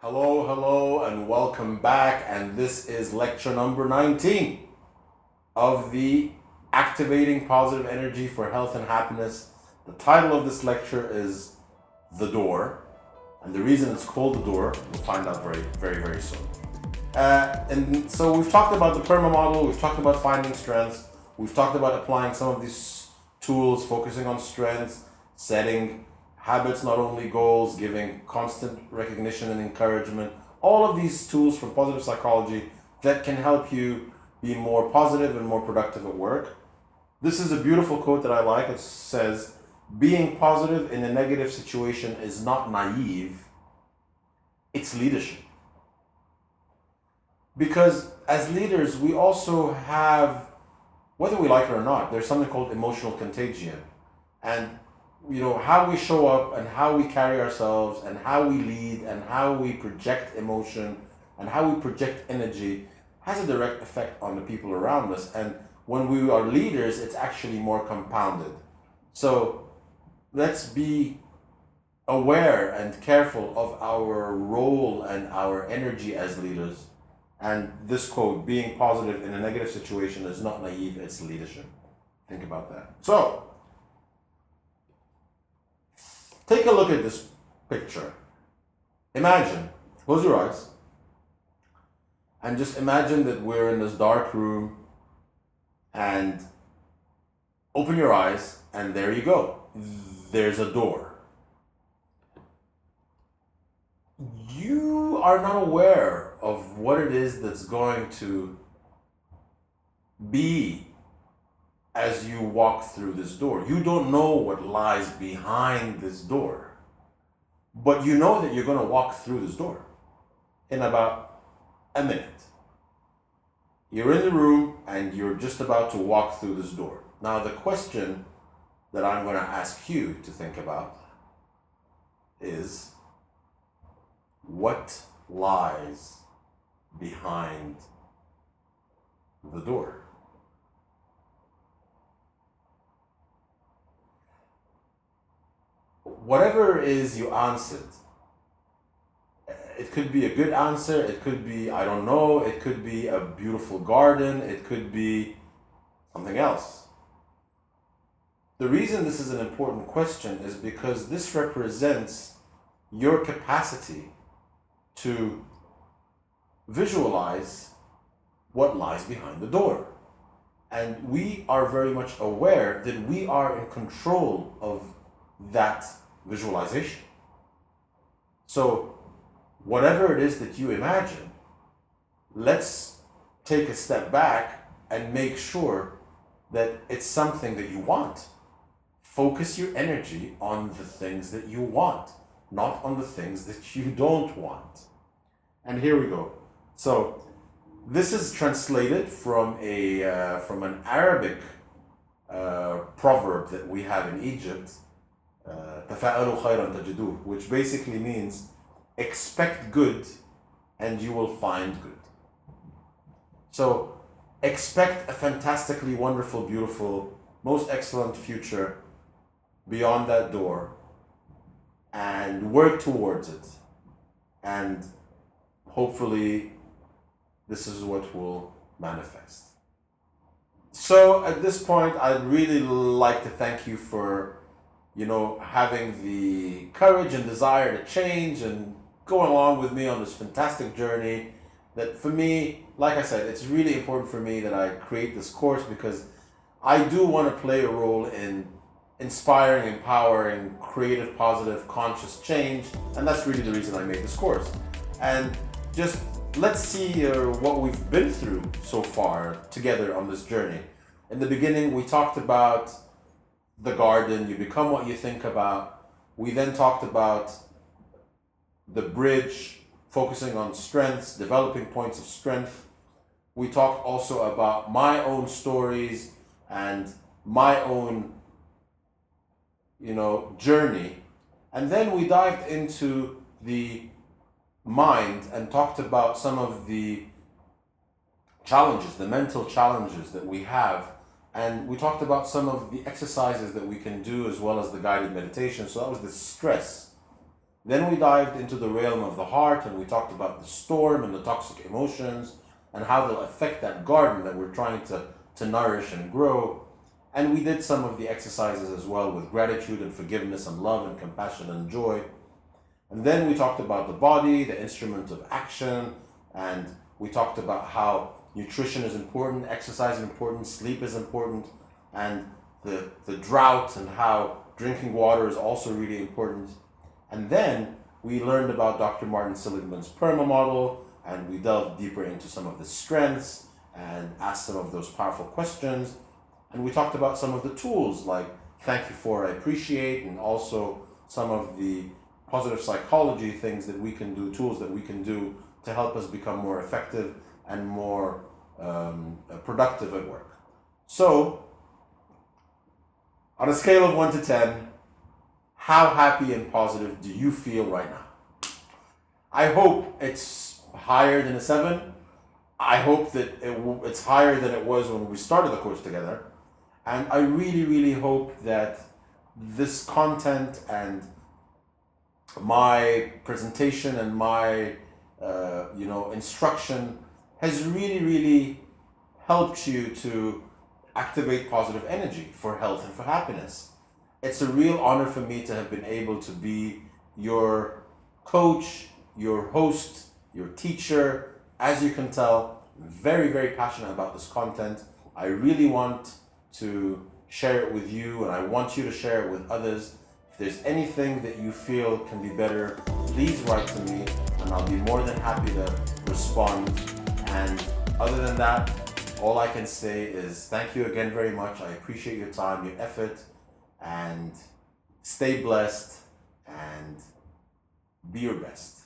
Hello, hello, and welcome back. And this is lecture number 19 of the Activating Positive Energy for Health and Happiness. The title of this lecture is The Door, and the reason it's called The Door, we'll find out very, very, very soon. And so we've talked about the PERMA model, we've talked about finding strengths, we've talked about applying some of these tools, focusing on strengths, setting habits, not only goals, giving constant recognition and encouragement. All of these tools from positive psychology that can help you be more positive and more productive at work. This is a beautiful quote that I like. It says, being positive in a negative situation is not naive, it's leadership. Because as leaders, we also have, whether we like it or not, there's something called emotional contagion. And how we show up and how we carry ourselves and how we lead and how we project emotion and how we project energy has a direct effect on the people around us. And when we are leaders, it's actually more compounded. So let's be aware and careful of our role and our energy as leaders. And this quote, being positive in a negative situation is not naive, it's leadership. Think about that. So, take a look at this picture. Imagine, close your eyes, and just imagine that we're in this dark room, and open your eyes, and there you go. There's a door. You are not aware of what it is that's going to be as you walk through this door. You don't know what lies behind this door, but you know that you're going to walk through this door in about a minute. You're in the room and you're just about to walk through this door. Now, the question that I'm going to ask you to think about is, what lies behind the door? Whatever it is you answered, it could be a good answer, it could be, I don't know, it could be a beautiful garden, it could be something else. The reason this is an important question is because this represents your capacity to visualize what lies behind the door. And we are very much aware that we are in control of that visualization. So, whatever it is that you imagine, let's take a step back and make sure that it's something that you want. Focus your energy on the things that you want, not on the things that you don't want. And here we go. So, this is translated from an Arabic proverb that we have in Egypt, تفاءلوا خيرا تجدوه, which basically means expect good and you will find good. So expect a fantastically wonderful, beautiful, most excellent future beyond that door and work towards it. And hopefully this is what will manifest. So at this point, I'd really like to thank you for having the courage and desire to change and going along with me on this fantastic journey. That for me, like I said, it's really important for me that I create this course because I do want to play a role in inspiring, empowering, creative, positive, conscious change. And that's really the reason I made this course. And just let's see what we've been through so far together on this journey. In the beginning, we talked about the garden, you become what you think about. We then talked about the bridge, focusing on strengths, developing points of strength. We talked also about my own stories and my own, journey. And then we dived into the mind and talked about some of the challenges, the mental challenges that we have. And we talked about some of the exercises that we can do as well as the guided meditation. So that was the stress Then we dived into the realm of the heart and we talked about the storm and the toxic emotions and how they'll affect that garden that we're trying to nourish and grow. And we did some of the exercises as well with gratitude and forgiveness and love and compassion and joy. And then we talked about the body, the instrument of action, and we talked about how nutrition is important, exercise is important, sleep is important, and the drought and how drinking water is also really important. And then we learned about Dr. Martin Seligman's PERMA model, and we delved deeper into some of the strengths and asked some of those powerful questions. And we talked about some of the tools like thank you for, I appreciate, and also some of the positive psychology things that we can do, tools that we can do to help us become more effective and more productive at work. So, on a scale of 1 to 10, how happy and positive do you feel right now? I hope it's higher than a 7. I hope that it's higher than it was when we started the course together. And I really, really hope that this content and my presentation and my instruction has really, really helped you to activate positive energy for health and for happiness. It's a real honor for me to have been able to be your coach, your host, your teacher. As you can tell, very, very passionate about this content. I really want to share it with you and I want you to share it with others. If there's anything that you feel can be better, please write to me and I'll be more than happy to respond. And other than that, all I can say is thank you again very much. I appreciate your time, your effort, and stay blessed and be your best.